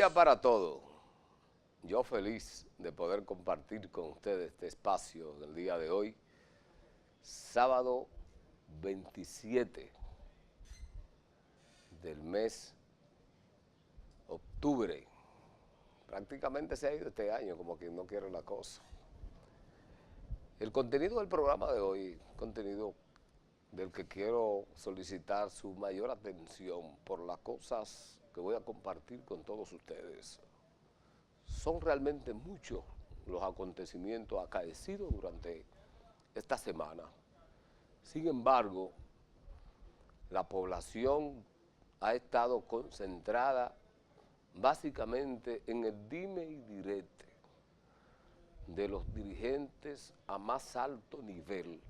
día para todos. Yo feliz de poder compartir con ustedes este espacio del día de hoy, sábado 27 del mes octubre. Prácticamente se ha ido este año, como quien no quiere la cosa. El contenido del programa de hoy, contenido del que quiero solicitar su mayor atención por las cosas que voy a compartir con todos ustedes. Son realmente muchos los acontecimientos acaecidos durante esta semana. Sin embargo, la población ha estado concentrada básicamente en el dime y direte de los dirigentes a más alto nivel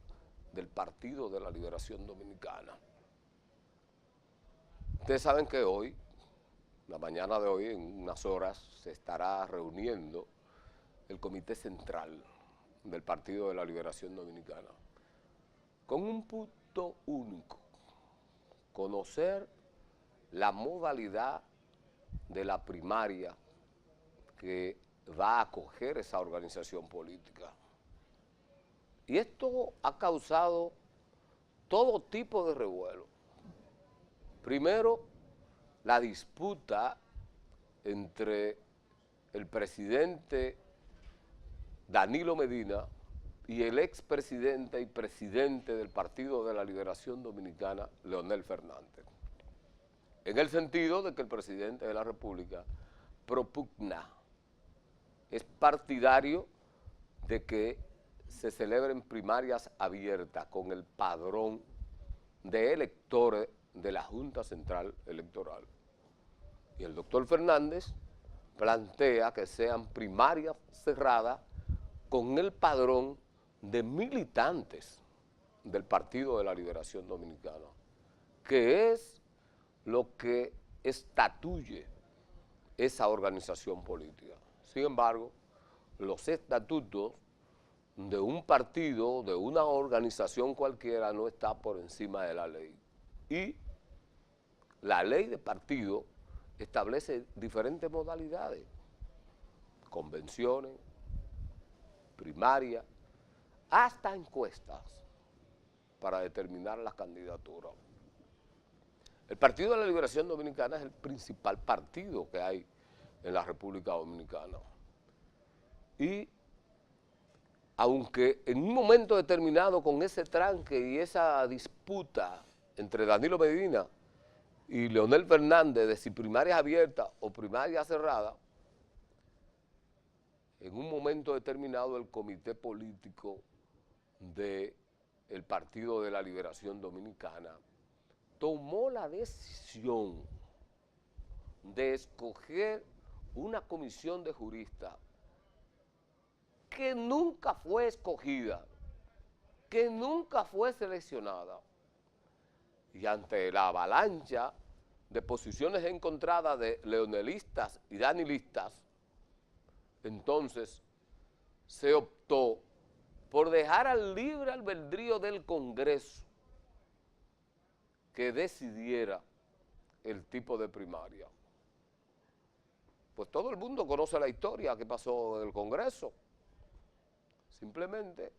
del Partido de la Liberación Dominicana. Ustedes saben que hoy, la mañana de hoy, en unas horas, se estará reuniendo el Comité Central del Partido de la Liberación Dominicana con un punto único: conocer la modalidad de la primaria que va a acoger esa organización política. Y esto ha causado todo tipo de revuelo. Primero, la disputa entre el presidente Danilo Medina y el expresidente y presidente del Partido de la Liberación Dominicana, Leonel Fernández. En el sentido de que el presidente de la República propugna, es partidario de que se celebren primarias abiertas con el padrón de electores de la Junta Central Electoral. Y el doctor Fernández plantea que sean primarias cerradas con el padrón de militantes del Partido de la Liberación Dominicana, que es lo que estatuye esa organización política. Sin embargo, los estatutos de un partido, de una organización cualquiera, no está por encima de la ley. Y la ley de partido establece diferentes modalidades: convenciones, primarias, hasta encuestas para determinar las candidaturas. El Partido de la Liberación Dominicana es el principal partido que hay en la República Dominicana. Y aunque en un momento determinado, con ese tranque y esa disputa entre Danilo Medina y Leonel Fernández de si primarias abiertas o primarias cerradas, en un momento determinado el comité político del Partido de la Liberación Dominicana tomó la decisión de escoger una comisión de juristas que nunca fue escogida, que nunca fue seleccionada. Y ante la avalancha de posiciones encontradas de leonelistas y danilistas, entonces se optó por dejar al libre albedrío del Congreso que decidiera el tipo de primaria. Pues todo el mundo conoce la historia que pasó en el Congreso. Simplemente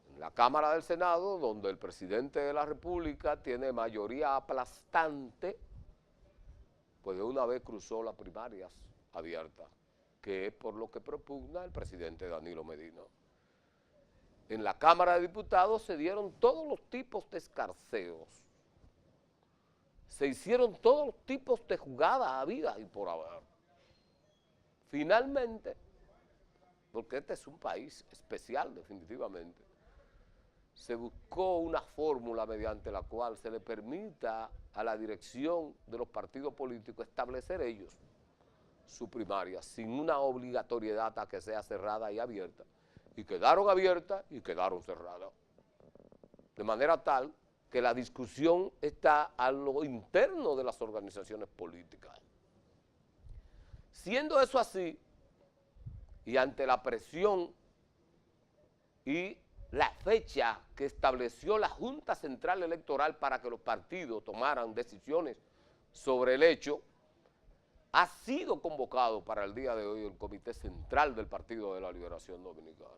en la Cámara del Senado, donde el presidente de la República tiene mayoría aplastante, pues de una vez cruzó las primarias abiertas, que es por lo que propugna el presidente Danilo Medina. En la Cámara de Diputados se dieron todos los tipos de escarceos, se hicieron todos los tipos de jugadas habidas y por haber. Finalmente, porque este es un país especial definitivamente, se buscó una fórmula mediante la cual se le permita a la dirección de los partidos políticos establecer ellos su primaria sin una obligatoriedad a que sea cerrada y abierta. Y quedaron abiertas y quedaron cerradas. De manera tal que la discusión está a lo interno de las organizaciones políticas. Siendo eso así, y ante la presión y la fecha que estableció la Junta Central Electoral para que los partidos tomaran decisiones sobre el hecho, ha sido convocado para el día de hoy el Comité Central del Partido de la Liberación Dominicana.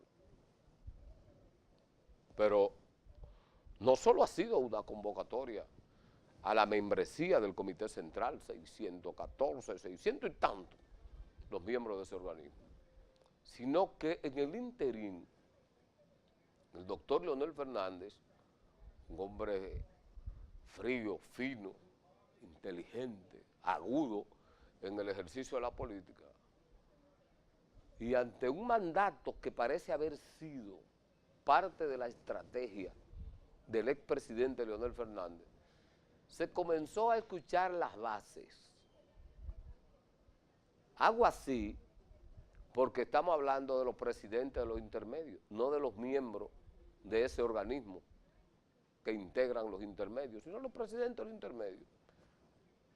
Pero no solo ha sido una convocatoria a la membresía del Comité Central, 614, 600 y tantos los miembros de ese organismo, sino que en el interín, el doctor Leonel Fernández, un hombre frío, fino, inteligente, agudo en el ejercicio de la política, y ante un mandato que parece haber sido parte de la estrategia del expresidente Leonel Fernández, se comenzó a escuchar las bases. Hago así porque estamos hablando de los presidentes de los intermedios, no de los miembros de ese organismo que integran los intermedios, sino los presidentes de los intermedios,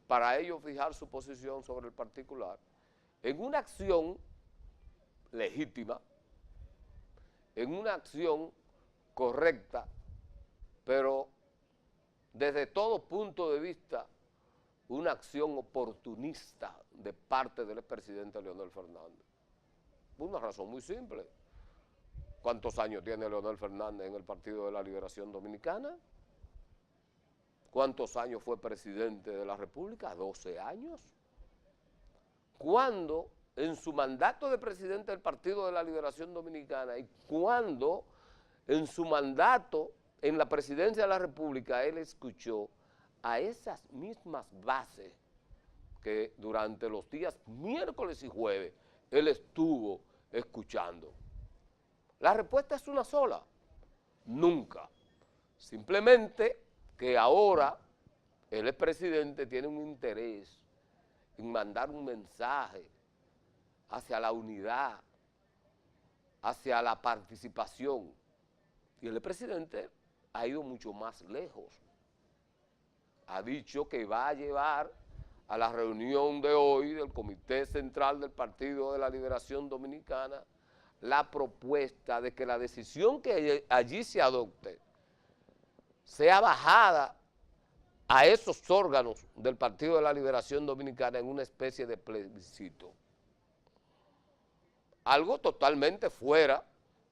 para ellos fijar su posición sobre el particular en una acción legítima, en una acción correcta, pero desde todo punto de vista una acción oportunista de parte del expresidente Leonel Fernández. Por una razón muy simple. ¿Cuántos años tiene Leonel Fernández en el Partido de la Liberación Dominicana? ¿Cuántos años fue presidente de la República? 12 años. ¿Cuándo en su mandato de presidente del Partido de la Liberación Dominicana y cuándo en su mandato en la presidencia de la República él escuchó a esas mismas bases que durante los días miércoles y jueves él estuvo escuchando? La respuesta es una sola: nunca. Simplemente que ahora el expresidente tiene un interés en mandar un mensaje hacia la unidad, hacia la participación, y el expresidente ha ido mucho más lejos. Ha dicho que va a llevar a la reunión de hoy del Comité Central del Partido de la Liberación Dominicana la propuesta de que la decisión que allí se adopte sea bajada a esos órganos del Partido de la Liberación Dominicana en una especie de plebiscito. Algo totalmente fuera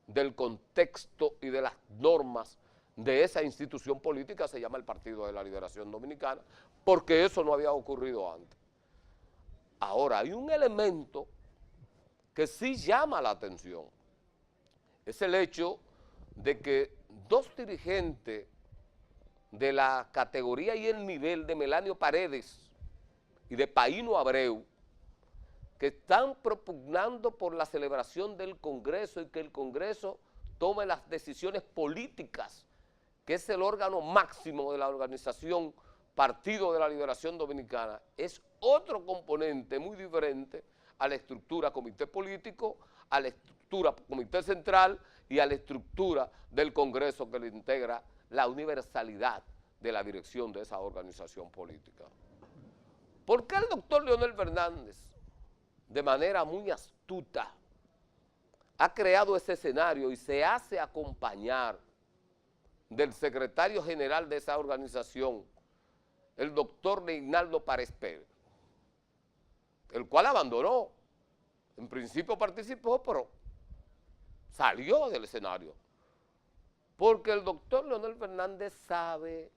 del contexto y de las normas de esa institución política, se llama el Partido de la Liberación Dominicana, porque eso no había ocurrido antes. Ahora, hay un elemento que sí llama la atención, es el hecho de que dos dirigentes de la categoría y el nivel de Melanio Paredes y de Paíno Abreu, que están propugnando por la celebración del Congreso y que el Congreso tome las decisiones políticas, que es el órgano máximo de la organización Partido de la Liberación Dominicana, es otro componente muy diferente a la estructura comité político, a la estructura comité central y a la estructura del Congreso que le integra la universalidad de la dirección de esa organización política. ¿Por qué el doctor Leonel Fernández, de manera muy astuta, ha creado ese escenario y se hace acompañar del secretario general de esa organización, el doctor Reinaldo Párez Pérez, el cual abandonó? En principio participó, pero salió del escenario, porque el doctor Leonel Fernández sabe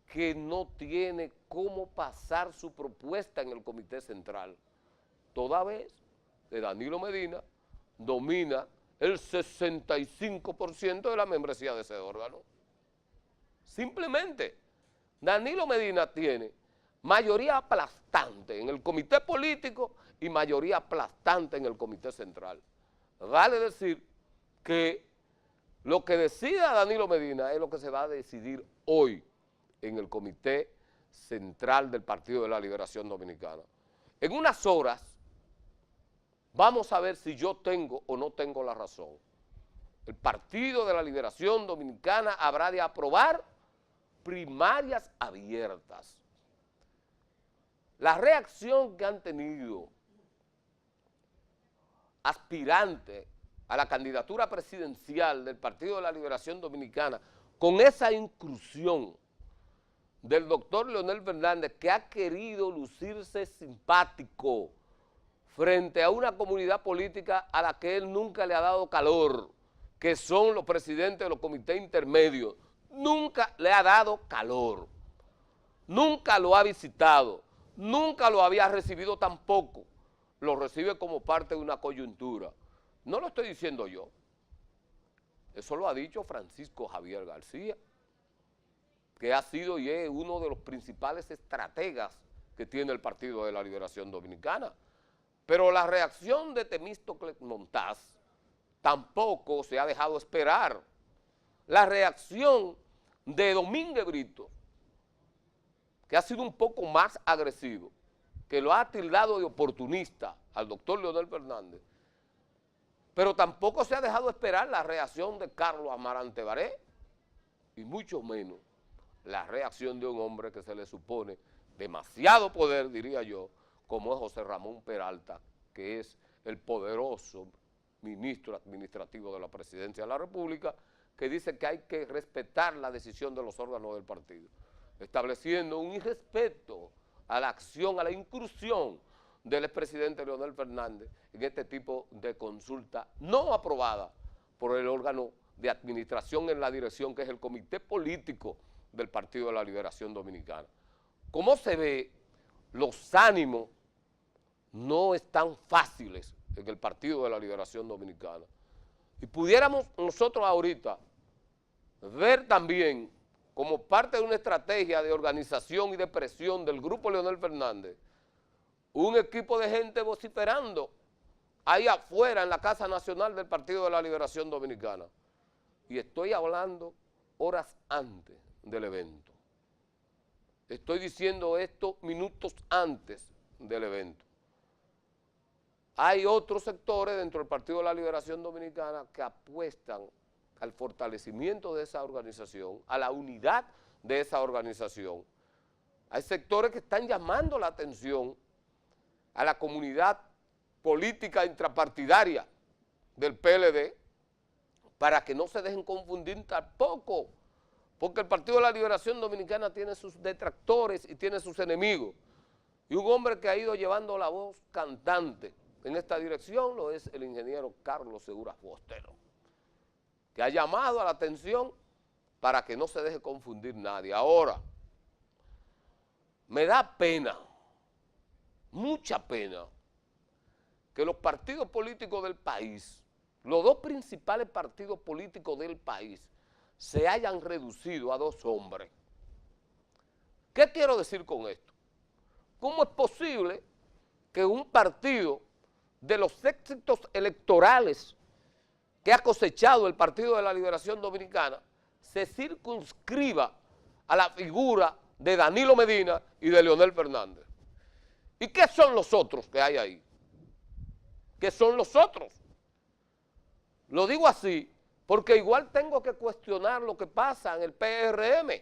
que no tiene cómo pasar su propuesta en el Comité Central, toda vez que Danilo Medina domina el 65% de la membresía de ese órgano. Simplemente, Danilo Medina tiene mayoría aplastante en el comité político y mayoría aplastante en el Comité Central. Vale decir que lo que decida Danilo Medina es lo que se va a decidir hoy en el Comité Central del Partido de la Liberación Dominicana. En unas horas vamos a ver si yo tengo o no tengo la razón. El Partido de la Liberación Dominicana habrá de aprobar primarias abiertas. La reacción que han tenido aspirantes a la candidatura presidencial del Partido de la Liberación Dominicana con esa inclusión del doctor Leonel Fernández, que ha querido lucirse simpático frente a una comunidad política a la que él nunca le ha dado calor, que son los presidentes de los comités intermedios. Nunca le ha dado calor, nunca lo ha visitado, nunca lo había recibido tampoco. Lo recibe como parte de una coyuntura. No lo estoy diciendo yo. Eso lo ha dicho Francisco Javier García, que ha sido y es uno de los principales estrategas que tiene el Partido de la Liberación Dominicana. Pero la reacción de Temístocles Montaz tampoco se ha dejado esperar. La reacción de Domínguez Brito, que ha sido un poco más agresivo, que lo ha tildado de oportunista al doctor Leonel Fernández, pero tampoco se ha dejado esperar la reacción de Carlos Amarante Baré, y mucho menos la reacción de un hombre que se le supone demasiado poder, diría yo, como es José Ramón Peralta, que es el poderoso ministro administrativo de la Presidencia de la República, que dice que hay que respetar la decisión de los órganos del partido, estableciendo un irrespeto a la acción, a la incursión del expresidente Leonel Fernández en este tipo de consulta no aprobada por el órgano de administración en la dirección, que es el Comité Político del Partido de la Liberación Dominicana. Como se ve, los ánimos no están fáciles en el Partido de la Liberación Dominicana. Y pudiéramos nosotros ahorita ver también, como parte de una estrategia de organización y de presión del Grupo Leonel Fernández, un equipo de gente vociferando ahí afuera en la Casa Nacional del Partido de la Liberación Dominicana. Y estoy hablando horas antes del evento. Estoy diciendo esto minutos antes del evento. Hay otros sectores dentro del Partido de la Liberación Dominicana que apuestan al fortalecimiento de esa organización, a la unidad de esa organización. Hay sectores que están llamando la atención a la comunidad política intrapartidaria del PLD para que no se dejen confundir tampoco, porque el Partido de la Liberación Dominicana tiene sus detractores y tiene sus enemigos. Y un hombre que ha ido llevando la voz cantante en esta dirección lo es el ingeniero Carlos Segura Bostero, que ha llamado a la atención para que no se deje confundir nadie. Ahora, me da pena, mucha pena, que los partidos políticos del país, los dos principales partidos políticos del país, se hayan reducido a dos hombres. ¿Qué quiero decir con esto? ¿Cómo es posible que un partido de los éxitos electorales que ha cosechado el Partido de la Liberación Dominicana se circunscriba a la figura de Danilo Medina y de Leonel Fernández? ¿Y qué son los otros que hay ahí? ¿Qué son los otros? Lo digo así porque igual tengo que cuestionar lo que pasa en el PRM.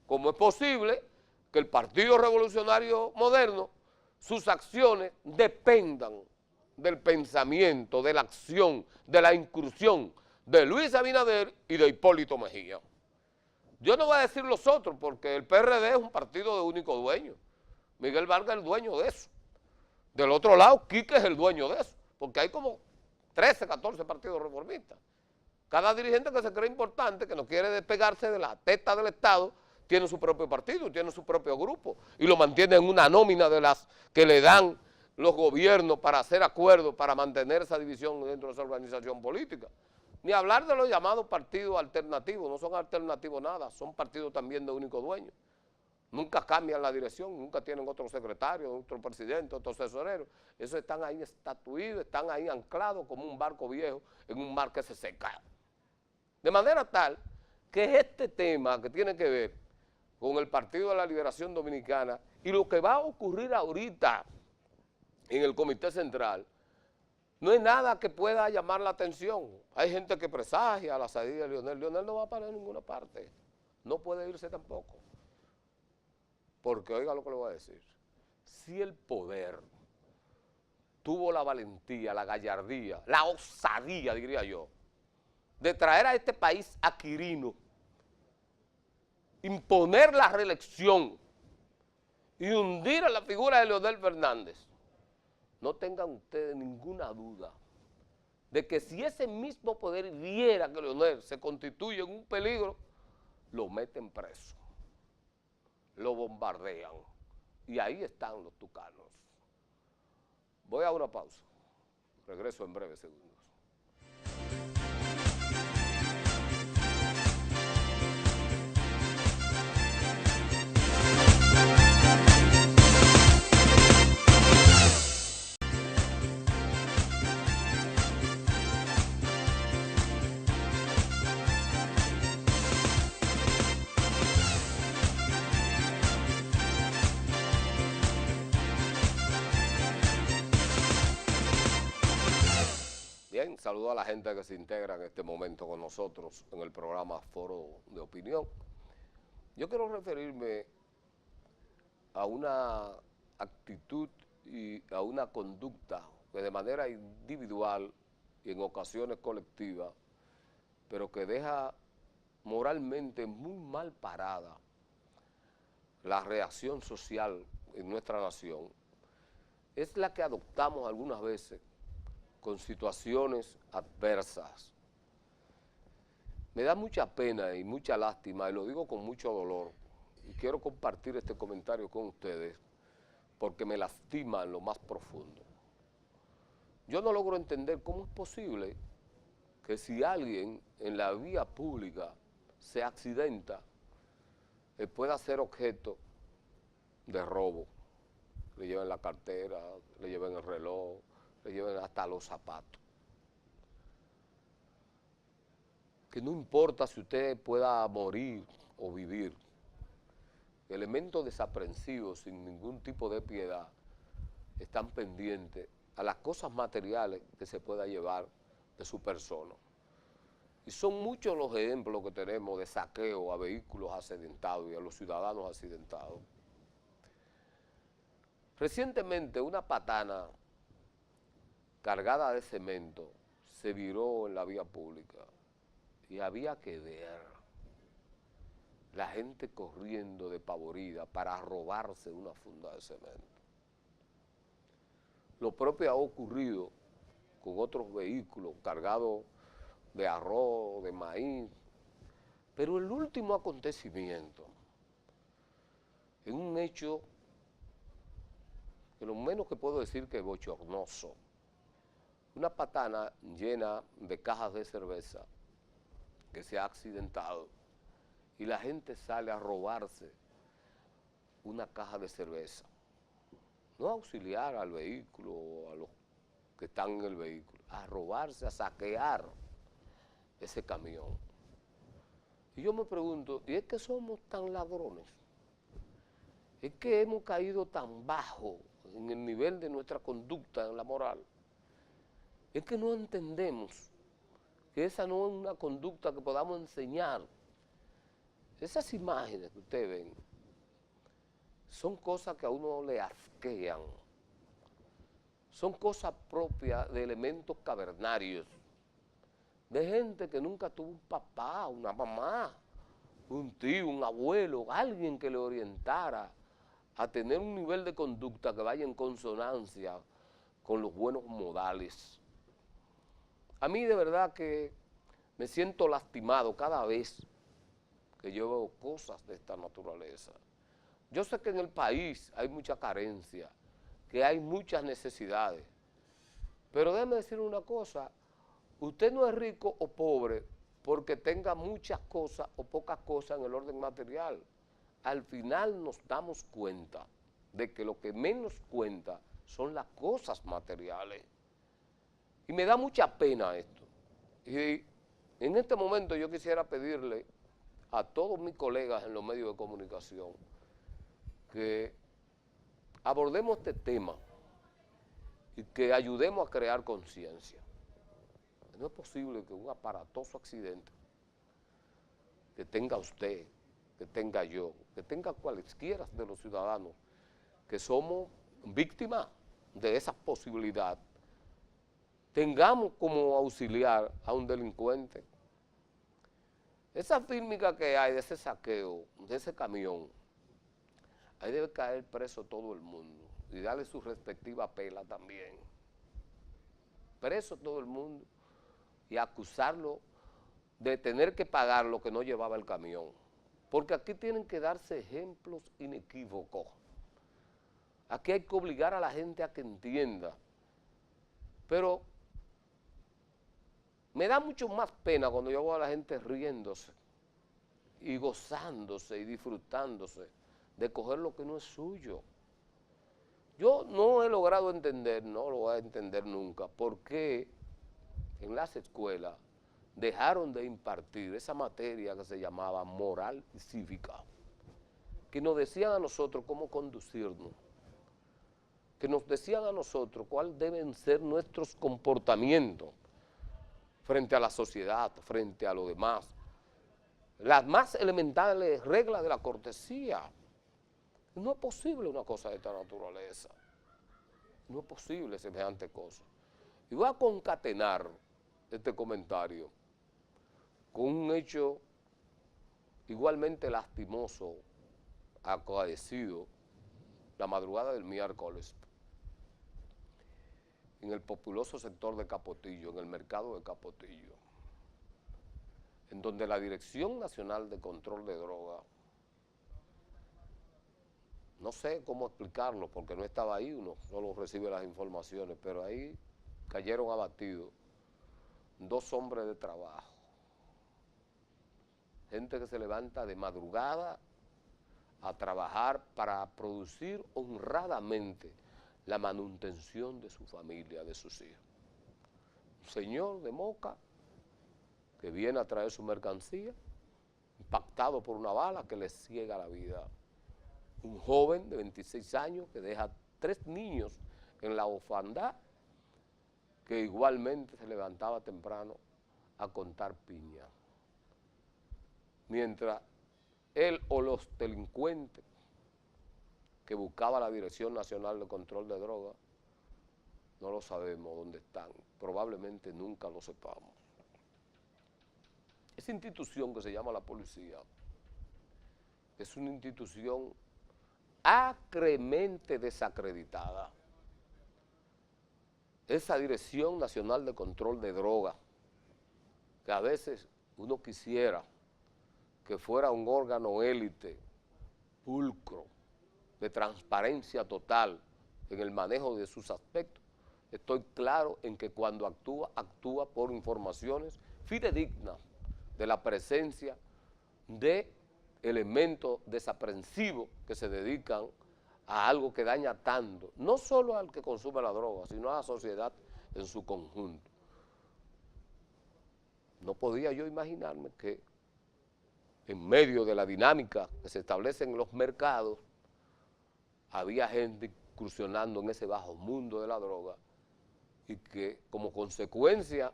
¿Cómo es posible que el Partido Revolucionario Moderno, sus acciones dependan del pensamiento, de la acción, de la incursión de Luis Abinader y de Hipólito Mejía? Yo no voy a decir los otros porque el PRD es un partido de único dueño. Miguel Vargas es el dueño de eso. Del otro lado, Quique es el dueño de eso, porque hay como 13, 14 partidos reformistas. Cada dirigente que se cree importante, que no quiere despegarse de la testa del Estado, tiene su propio partido, tiene su propio grupo, y lo mantiene en una nómina de las que le dan los gobiernos para hacer acuerdos, para mantener esa división dentro de esa organización política. Ni hablar de los llamados partidos alternativos, no son alternativos nada, son partidos también de único dueño. Nunca cambian la dirección, nunca tienen otro secretario, otro presidente, otro tesorero. Esos están ahí estatuidos, están ahí anclados como un barco viejo en un mar que se seca. De manera tal que este tema que tiene que ver con el Partido de la Liberación Dominicana y lo que va a ocurrir ahorita en el Comité Central, no es nada que pueda llamar la atención. Hay gente que presagia la salida de Leonel. Leonel no va a parar en ninguna parte, no puede irse tampoco. Porque oiga lo que le voy a decir, si el poder tuvo la valentía, la gallardía, la osadía, diría yo, de traer a este país a Quirino imponer la reelección y hundir a la figura de Leonel Fernández, no tengan ustedes ninguna duda de que si ese mismo poder viera que Leonel se constituye en un peligro, lo meten preso, lo bombardean, y ahí están los tucanos. Voy a una pausa, regreso en breves segundos. Bien, saludo a la gente que se integra en este momento con nosotros en el programa Foro de Opinión. Yo quiero referirme a una actitud y a una conducta que de manera individual y en ocasiones colectiva, pero que deja moralmente muy mal parada la reacción social en nuestra nación, es la que adoptamos algunas veces con situaciones adversas. Me da mucha pena y mucha lástima, y lo digo con mucho dolor, y quiero compartir este comentario con ustedes porque me lastima en lo más profundo. Yo no logro entender cómo es posible que si alguien en la vía pública se accidenta, pueda ser objeto de robo. Le lleven la cartera, le lleven el reloj, le lleven hasta los zapatos. Que no importa si usted pueda morir o vivir, elementos desaprensivos sin ningún tipo de piedad están pendientes a las cosas materiales que se pueda llevar de su persona. Y son muchos los ejemplos que tenemos de saqueo a vehículos accidentados y a los ciudadanos accidentados. Recientemente una patana cargada de cemento se viró en la vía pública y había que ver la gente corriendo despavorida para robarse una funda de cemento. Lo propio ha ocurrido con otros vehículos cargados de arroz, de maíz, pero el último acontecimiento, en un hecho que lo menos que puedo decir que es bochornoso, una patana llena de cajas de cerveza que se ha accidentado y la gente sale a robarse una caja de cerveza. No a auxiliar al vehículo o a los que están en el vehículo, a robarse, a saquear ese camión. Y yo me pregunto, ¿y es que somos tan ladrones? ¿Es que hemos caído tan bajo en el nivel de nuestra conducta, en la moral? Es que no entendemos que esa no es una conducta que podamos enseñar. Esas imágenes que ustedes ven son cosas que a uno le asquean, son cosas propias de elementos cavernarios, de gente que nunca tuvo un papá, una mamá, un tío, un abuelo, alguien que le orientara a tener un nivel de conducta que vaya en consonancia con los buenos modales. A mí de verdad que me siento lastimado cada vez que yo veo cosas de esta naturaleza. Yo sé que en el país hay mucha carencia, que hay muchas necesidades, pero déjeme decir una cosa, usted no es rico o pobre porque tenga muchas cosas o pocas cosas en el orden material. Al final nos damos cuenta de que lo que menos cuenta son las cosas materiales. Y me da mucha pena esto. Y en este momento yo quisiera pedirle a todos mis colegas en los medios de comunicación que abordemos este tema y que ayudemos a crear conciencia. No es posible que un aparatoso accidente que tenga usted, que tenga yo, que tenga cualesquiera de los ciudadanos, que somos víctimas de esa posibilidad, tengamos como auxiliar a un delincuente. Esa fílmica que hay de ese saqueo, de ese camión, ahí debe caer preso todo el mundo y darle su respectiva pela también. Preso todo el mundo y acusarlo de tener que pagar lo que no llevaba el camión. Porque aquí tienen que darse ejemplos inequívocos. Aquí hay que obligar a la gente a que entienda. Pero me da mucho más pena cuando yo veo a la gente riéndose y gozándose y disfrutándose de coger lo que no es suyo. Yo no he logrado entender, no lo voy a entender nunca, por qué en las escuelas dejaron de impartir esa materia que se llamaba moral y cívica, que nos decían a nosotros cómo conducirnos, que nos decían a nosotros cuáles deben ser nuestros comportamientos frente a la sociedad, frente a lo demás. Las más elementales reglas de la cortesía. No es posible una cosa de esta naturaleza. No es posible semejante cosa. Y voy a concatenar este comentario con un hecho igualmente lastimoso, acaecido la madrugada del miércoles en el populoso sector de Capotillo, en el mercado de Capotillo, en donde la Dirección Nacional de Control de Drogas, no sé cómo explicarlo porque no estaba ahí, uno solo recibe las informaciones, pero ahí cayeron abatidos 2 hombres de trabajo, gente que se levanta de madrugada a trabajar para producir honradamente la manutención de su familia, de sus hijos. Un señor de Moca que viene a traer su mercancía, impactado por una bala que le ciega la vida. Un joven de 26 años que deja 3 niños en la orfandad, que igualmente se levantaba temprano a contar piña. Mientras él o los delincuentes que buscaba la Dirección Nacional de Control de Drogas, no lo sabemos dónde están, probablemente nunca lo sepamos. Esa institución que se llama la policía es una institución acremente desacreditada. Esa Dirección Nacional de Control de Drogas, que a veces uno quisiera que fuera un órgano élite, pulcro, de transparencia total en el manejo de sus aspectos, estoy claro en que cuando actúa por informaciones fidedignas de la presencia de elementos desaprensivos que se dedican a algo que daña tanto, no solo al que consume la droga, sino a la sociedad en su conjunto. No podía yo imaginarme que en medio de la dinámica que se establece en los mercados, había gente incursionando en ese bajo mundo de la droga y que como consecuencia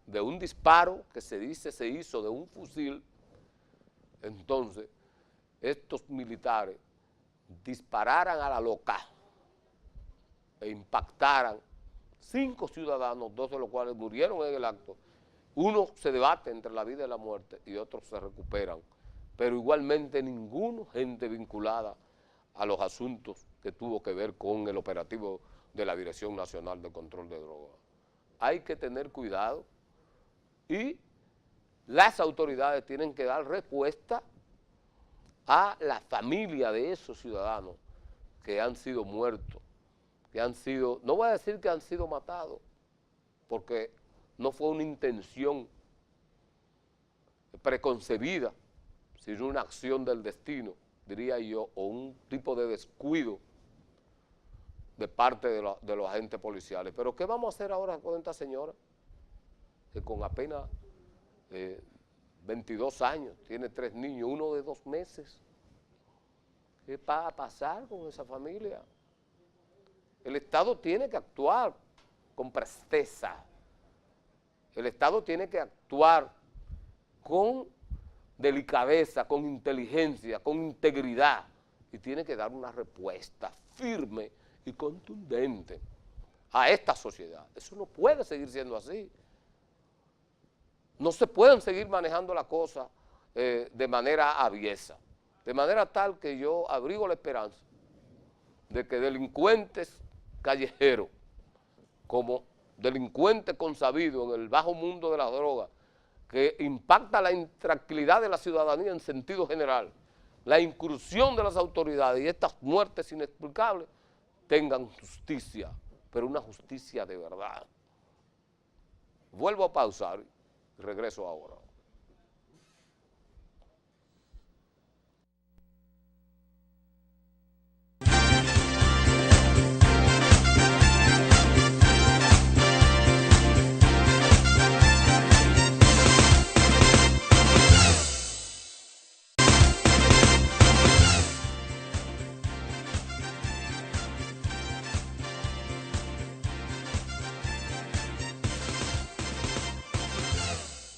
de un disparo que se dice se hizo de un fusil, entonces estos militares dispararan a la loca e impactaran 5 ciudadanos, 2 de los cuales murieron en el acto. Uno se debate entre la vida y la muerte y otros se recuperan, pero igualmente ninguno gente vinculada a los asuntos que tuvo que ver con el operativo de la Dirección Nacional de Control de Drogas. Hay que tener cuidado y las autoridades tienen que dar respuesta a la familia de esos ciudadanos que han sido muertos, que han sido, no voy a decir que han sido matados, porque no fue una intención preconcebida, sino una acción del destino, diría yo, o un tipo de descuido de parte de los agentes policiales. Pero ¿qué vamos a hacer ahora con esta señora? Que con apenas 22 años, tiene 3 niños, uno de 2 meses. ¿Qué va a pasar con esa familia? El Estado tiene que actuar con presteza. El Estado tiene que actuar con delicadeza, con inteligencia, con integridad, y tiene que dar una respuesta firme y contundente a esta sociedad. Eso no puede seguir siendo así. No se pueden seguir manejando las cosas de manera aviesa. De manera tal que yo abrigo la esperanza de que delincuentes callejeros, como delincuentes consabidos en el bajo mundo de la droga, que impacta la intranquilidad de la ciudadanía en sentido general, la incursión de las autoridades y estas muertes inexplicables, tengan justicia, pero una justicia de verdad. Vuelvo a pausar y regreso ahora.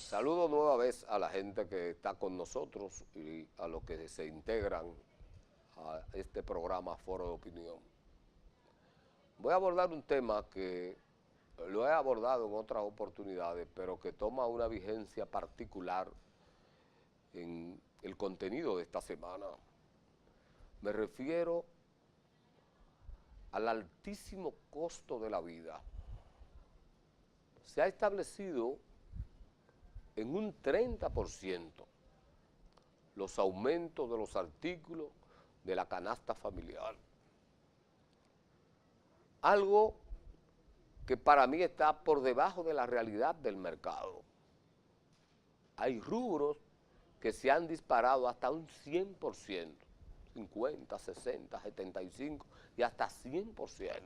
Saludo nueva vez a la gente que está con nosotros y a los que se integran a este programa Foro de Opinión. Voy a abordar un tema que lo he abordado en otras oportunidades, pero que toma una vigencia particular en el contenido de esta semana. Me refiero al altísimo costo de la vida. Se ha establecido en un 30% los aumentos de los artículos de la canasta familiar. Algo que para mí está por debajo de la realidad del mercado. Hay rubros que se han disparado hasta un 100%, 50, 60, 75 y hasta 100%.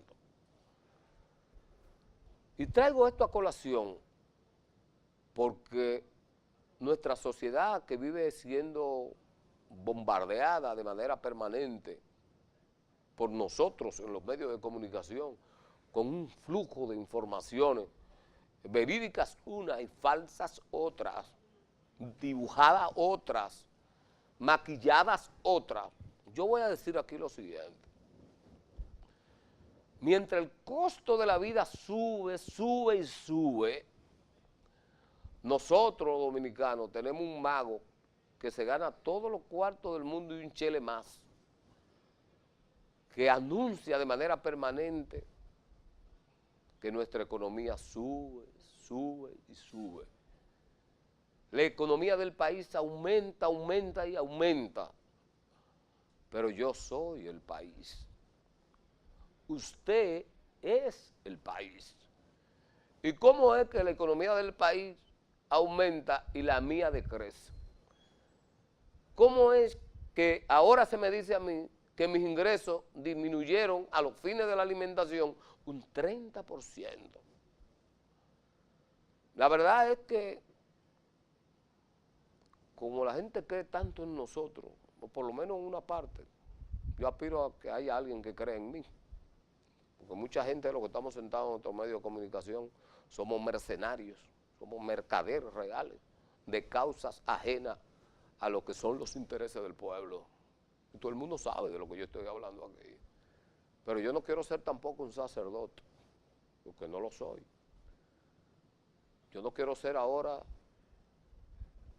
Y traigo esto a colación porque nuestra sociedad, que vive siendo bombardeada de manera permanente por nosotros en los medios de comunicación, con un flujo de informaciones verídicas unas y falsas otras, dibujadas otras, maquilladas otras. Yo voy a decir aquí lo siguiente. Mientras el costo de la vida sube, sube y sube, nosotros los dominicanos tenemos un mago que se gana todos los cuartos del mundo y un chele más, que anuncia de manera permanente que nuestra economía sube, sube y sube. La economía del país aumenta, aumenta y aumenta, pero yo soy el país. Usted es el país. ¿Y cómo es que la economía del país aumenta y la mía decrece? ¿Cómo es que ahora se me dice a mí que mis ingresos disminuyeron a los fines de la alimentación un 30%? La verdad es que como la gente cree tanto en nosotros, o por lo menos en una parte, yo aspiro a que haya alguien que cree en mí. Porque mucha gente de los que estamos sentados en estos medios de comunicación somos mercenarios, somos mercaderes reales de causas ajenas a lo que son los intereses del pueblo. Y todo el mundo sabe de lo que yo estoy hablando aquí. Pero yo no quiero ser tampoco un sacerdote, porque no lo soy. Yo no quiero ser ahora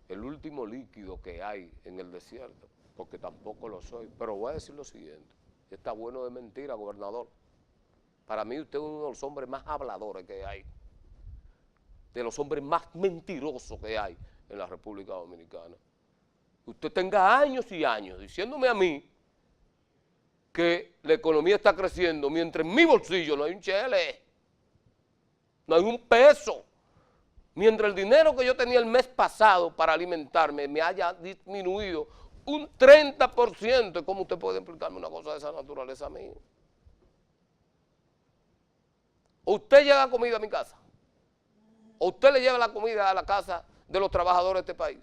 el último líquido que hay en el desierto, porque tampoco lo soy. Pero voy a decir lo siguiente, está bueno de mentira, gobernador. Para mí usted es uno de los hombres más habladores que hay, de los hombres más mentirosos que hay en la República Dominicana. Usted tenga años y años diciéndome a mí que la economía está creciendo, mientras en mi bolsillo no hay un chele, no hay un peso. Mientras el dinero que yo tenía el mes pasado para alimentarme me haya disminuido un 30%, ¿cómo usted puede explicarme una cosa de esa naturaleza a mí? ¿O usted lleva comida a mi casa? ¿O usted le lleva la comida a la casa de los trabajadores de este país?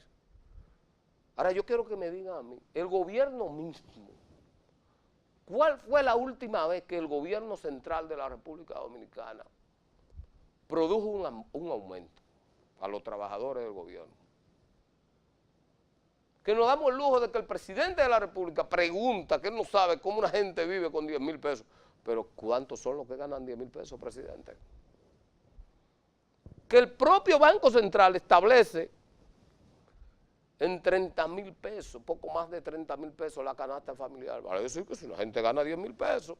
Ahora yo quiero que me digan a mí, el gobierno mismo, ¿cuál fue la última vez que el gobierno central de la República Dominicana produjo un aumento a los trabajadores del gobierno? Que nos damos el lujo de que el presidente de la República pregunta, que él no sabe cómo una gente vive con 10,000 pesos, pero ¿cuántos son los que ganan 10,000 pesos, presidente? Que el propio Banco Central establece en 30,000 pesos, poco más de 30,000 pesos la canasta familiar. Vale decir que si una gente gana 10,000 pesos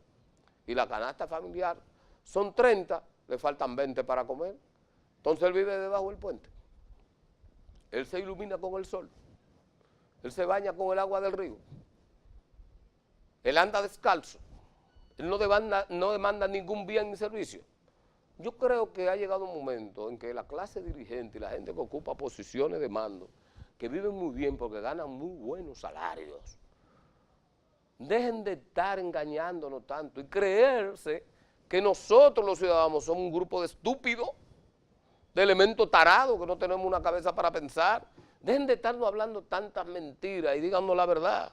y la canasta familiar son 30, le faltan 20 para comer. Entonces él vive debajo del puente. Él se ilumina con el sol. Él se baña con el agua del río. Él anda descalzo. Él no demanda ningún bien ni servicio. Yo creo que ha llegado un momento en que la clase dirigente y la gente que ocupa posiciones de mando, que viven muy bien porque ganan muy buenos salarios, dejen de estar engañándonos tanto y creerse que nosotros los ciudadanos somos un grupo de estúpidos, de elementos tarados, que no tenemos una cabeza para pensar. Dejen de estarnos hablando tantas mentiras y díganos la verdad.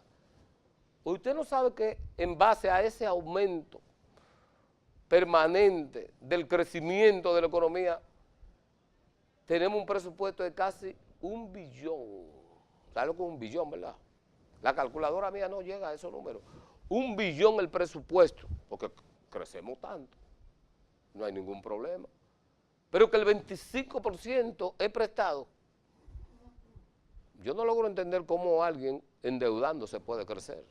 Usted no sabe que en base a ese aumento permanente del crecimiento de la economía, tenemos un presupuesto de casi 1 billón. ¿Sabes lo que es 1 billón, verdad? La calculadora mía no llega a esos números. 1 billón el presupuesto, porque crecemos tanto, no hay ningún problema. Pero que el 25% es prestado. Yo no logro entender cómo alguien endeudándose puede crecer.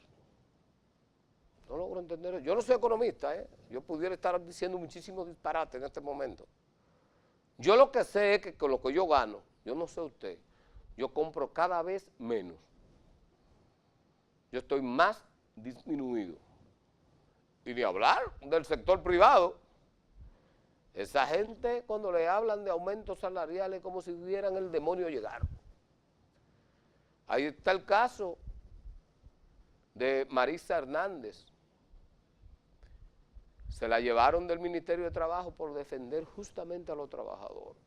No logro entender. Yo no soy economista, yo pudiera estar diciendo muchísimos disparates en este momento. Yo lo que sé es que con lo que yo gano, yo no sé usted, yo compro cada vez menos. Yo estoy más disminuido. Y ni hablar del sector privado. Esa gente cuando le hablan de aumentos salariales como si vieran el demonio llegar. Ahí está el caso de Marisa Hernández. Se la llevaron del Ministerio de Trabajo por defender justamente a los trabajadores.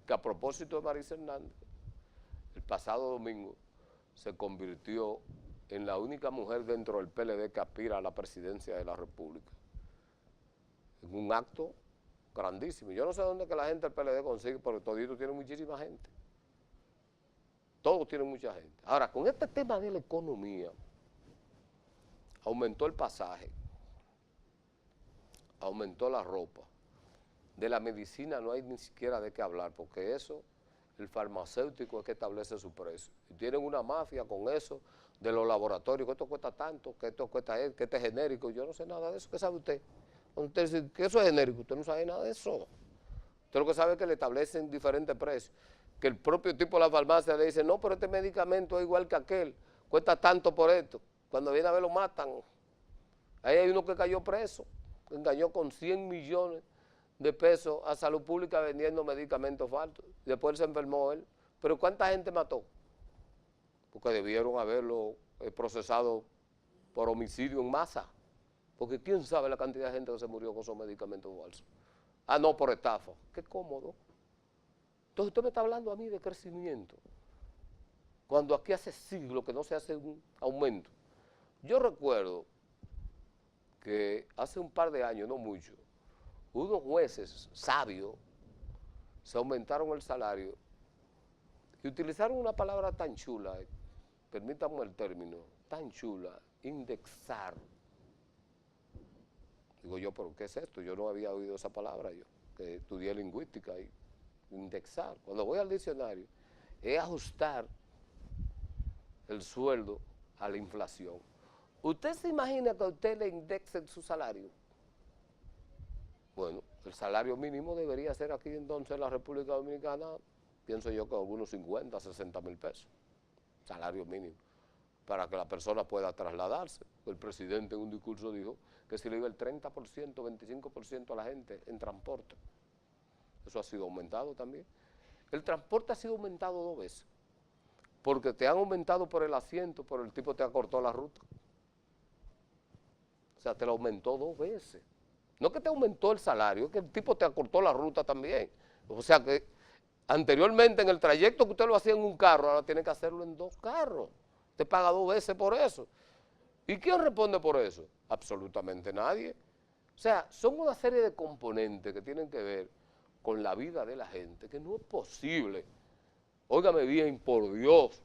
Que a propósito de Marisa Hernández, el pasado domingo se convirtió en la única mujer dentro del PLD que aspira a la presidencia de la República. En un acto grandísimo. Yo no sé dónde que la gente del PLD consigue, porque todito tiene muchísima gente. Todos tienen mucha gente. Ahora, con este tema de la economía, aumentó el pasaje, aumentó la ropa. De la medicina no hay ni siquiera de qué hablar, porque eso, el farmacéutico es que establece su precio. Y tienen una mafia con eso de los laboratorios, que esto cuesta tanto, que esto cuesta esto, que este es genérico. Yo no sé nada de eso. ¿Qué sabe usted? Usted dice que eso es genérico, usted no sabe nada de eso. Usted lo que sabe es que le establecen diferentes precios, que el propio tipo de la farmacia le dice, no, pero este medicamento es igual que aquel, cuesta tanto por esto. Cuando viene a ver lo matan. Ahí hay uno que cayó preso, que engañó con 100 millones de pesos a salud pública vendiendo medicamentos falsos. Después se enfermó él. Pero ¿cuánta gente mató? Porque debieron haberlo procesado por homicidio en masa. Porque quién sabe la cantidad de gente que se murió con esos medicamentos falsos. Ah, no, por estafa. Qué cómodo. Entonces usted me está hablando a mí de crecimiento, cuando aquí hace siglos que no se hace un aumento. Yo recuerdo que hace un par de años, no mucho, unos jueces sabios se aumentaron el salario y utilizaron una palabra tan chula, permítanme el término, tan chula, indexar. Digo yo, ¿pero qué es esto? Yo no había oído esa palabra, yo, que estudié lingüística y indexar. Cuando voy al diccionario, es ajustar el sueldo a la inflación. ¿Usted se imagina que a usted le indexen su salario? Bueno, el salario mínimo debería ser aquí entonces en la República Dominicana, pienso yo que algunos 50, 60 mil pesos, salario mínimo, para que la persona pueda trasladarse. El presidente en un discurso dijo que si le iba el 30%, 25% a la gente en transporte. Eso ha sido aumentado también. El transporte ha sido aumentado 2 veces, porque te han aumentado por el asiento, pero el tipo te acortó la ruta. O sea, te lo aumentó 2 veces. No que te aumentó el salario, es que el tipo te acortó la ruta también. O sea que anteriormente en el trayecto que usted lo hacía en un carro, ahora tiene que hacerlo en 2 carros. Usted paga 2 veces por eso. ¿Y quién responde por eso? Absolutamente nadie. O sea, son una serie de componentes que tienen que ver con la vida de la gente, que no es posible. Óigame bien, por Dios,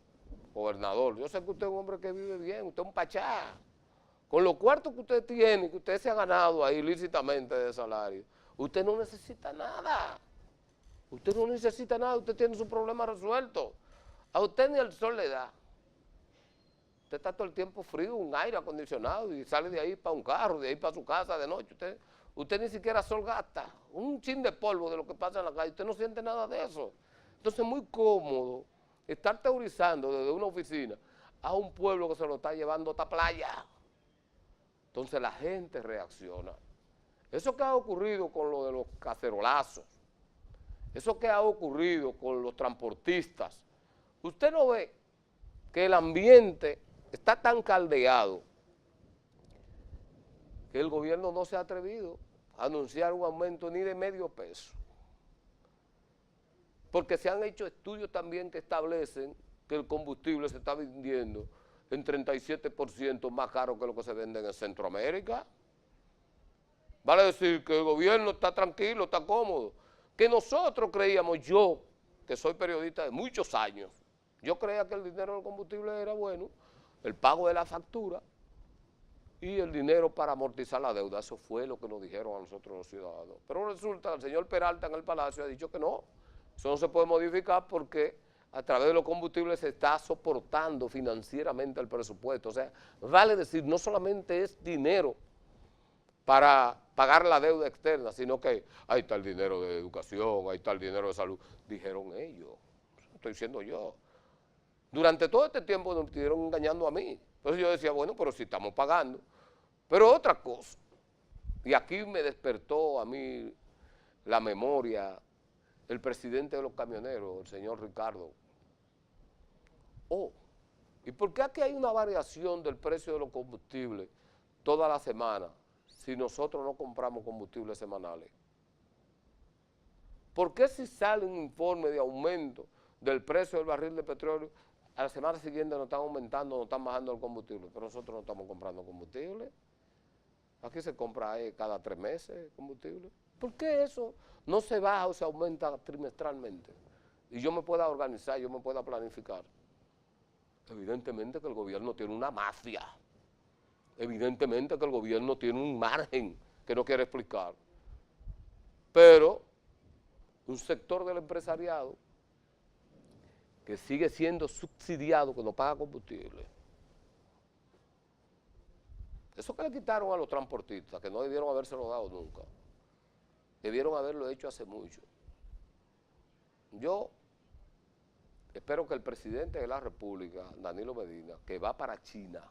gobernador, yo sé que usted es un hombre que vive bien, usted es un pachá. Con los cuartos que usted tiene, que usted se ha ganado ahí lícitamente de salario, usted no necesita nada. Usted no necesita nada, usted tiene su problema resuelto. A usted ni el sol le da. Usted está todo el tiempo frío, un aire acondicionado y sale de ahí para un carro, de ahí para su casa de noche. Usted ni siquiera sol gasta. Un chin de polvo de lo que pasa en la calle. Usted no siente nada de eso. Entonces es muy cómodo estar teorizando desde una oficina a un pueblo que se lo está llevando a esta playa. Entonces la gente reacciona. Eso que ha ocurrido con lo de los cacerolazos, eso que ha ocurrido con los transportistas, usted no ve que el ambiente está tan caldeado que el gobierno no se ha atrevido a anunciar un aumento ni de medio peso. Porque se han hecho estudios también que establecen que el combustible se está vendiendo en 37% más caro que lo que se vende en Centroamérica. Vale decir que el gobierno está tranquilo, está cómodo. Que nosotros creíamos, yo, que soy periodista de muchos años, yo creía que el dinero del combustible era bueno, el pago de la factura y el dinero para amortizar la deuda. Eso fue lo que nos dijeron a nosotros los ciudadanos. Pero resulta, el señor Peralta en el Palacio ha dicho que no, eso no se puede modificar porque a través de los combustibles se está soportando financieramente el presupuesto. O sea, vale decir, no solamente es dinero para pagar la deuda externa, sino que ahí está el dinero de educación, ahí está el dinero de salud. Dijeron ellos, eso estoy diciendo yo. Durante todo este tiempo nos estuvieron engañando a mí. Entonces yo decía, bueno, pero si estamos pagando. Pero otra cosa, y aquí me despertó a mí la memoria el presidente de los camioneros, el señor Ricardo. ¿Y por qué aquí hay una variación del precio de los combustibles toda la semana si nosotros no compramos combustibles semanales? ¿Por qué si sale un informe de aumento del precio del barril de petróleo, a la semana siguiente nos están aumentando, nos están bajando el combustible, pero nosotros no estamos comprando combustible? Aquí se compra cada 3 meses combustible. ¿Por qué eso no se baja o se aumenta trimestralmente? Y yo me pueda organizar, yo me pueda planificar. Evidentemente que el gobierno tiene una mafia. Evidentemente que el gobierno tiene un margen que no quiere explicar. Pero un sector del empresariado que sigue siendo subsidiado, que no paga combustible. Eso que le quitaron a los transportistas, que no debieron habérselo dado nunca, debieron haberlo hecho hace mucho. Yo espero que el presidente de la República, Danilo Medina, que va para China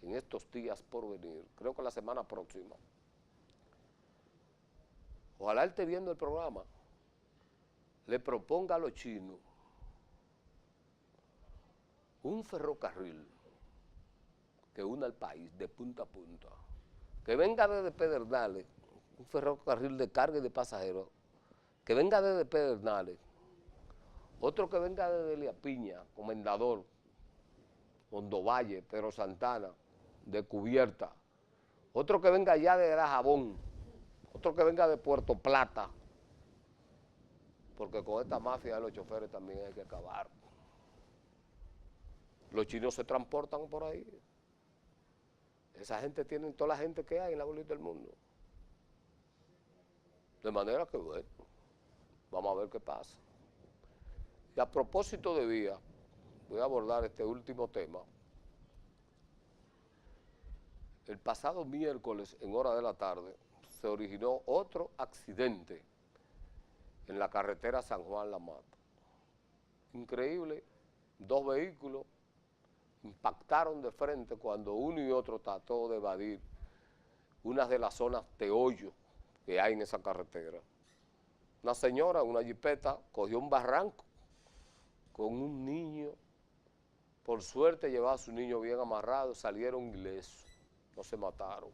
en estos días por venir, creo que la semana próxima, ojalá él esté viendo el programa, le proponga a los chinos un ferrocarril que una al país de punta a punta, que venga desde Pedernales, un ferrocarril de carga y de pasajeros, que venga desde Pedernales, otro que venga desde Elías Piña, Comendador, Hondo Valle, Pedro Santana, de Cubierta, otro que venga allá de Dajabón, otro que venga de Puerto Plata, porque con esta mafia de los choferes también hay que acabar. Los chinos se transportan por ahí. Esa gente tiene toda la gente que hay en la bolita del mundo. De manera que, bueno, vamos a ver qué pasa. Y a propósito de vías, voy a abordar este último tema. El pasado miércoles, en hora de la tarde, se originó otro accidente en la carretera San Juan-La Mata. Increíble, 2 vehículos impactaron de frente cuando uno y otro trató de evadir una de las zonas de hoyo que hay en esa carretera. Una señora, una jipeta, cogió un barranco con un niño, por suerte llevaba a su niño bien amarrado, salieron ilesos, no se mataron.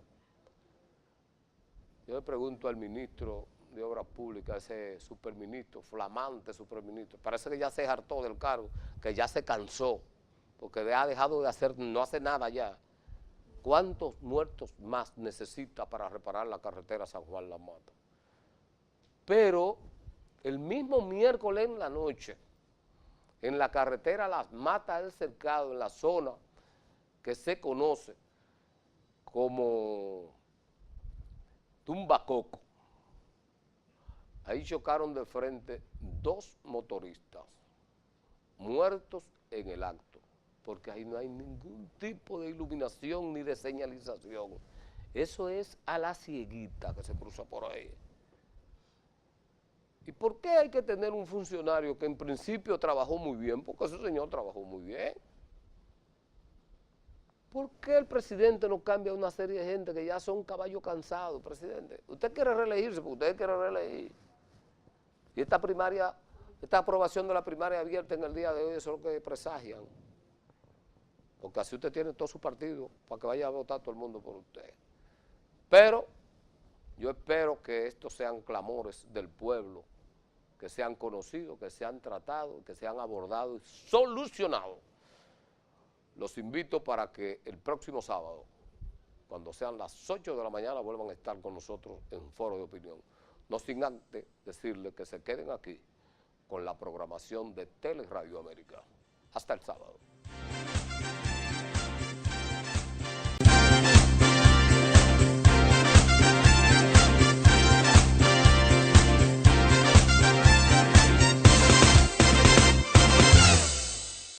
Yo le pregunto al ministro de Obras Públicas, ese superministro, flamante superministro, parece que ya se hartó del cargo, que ya se cansó, porque ha dejado de hacer, no hace nada ya. ¿Cuántos muertos más necesita para reparar la carretera San Juan-La Mata? Pero el mismo miércoles en la noche, en la carretera Las Matas del Cercado, en la zona que se conoce como Tumbacoco, Ahí chocaron de frente 2 motoristas muertos en el acto, porque ahí no hay ningún tipo de iluminación ni de señalización. Eso es a la cieguita que se cruza por ahí. ¿Y por qué hay que tener un funcionario que en principio trabajó muy bien? Porque ese señor trabajó muy bien. ¿Por qué el presidente no cambia a una serie de gente que ya son caballos cansados, presidente? Usted quiere reelegirse porque usted quiere reelegir. Y esta primaria, esta aprobación de la primaria abierta en el día de hoy, eso es lo que presagian. Porque así usted tiene todo su partido para que vaya a votar todo el mundo por usted. Pero yo espero que estos sean clamores del pueblo, que sean conocidos, que sean tratados, que sean abordados y solucionados. Los invito para que el próximo sábado, cuando sean las 8 de la mañana, vuelvan a estar con nosotros en Foro de Opinión. No sin antes decirles que se queden aquí con la programación de Teleradio América. Hasta el sábado.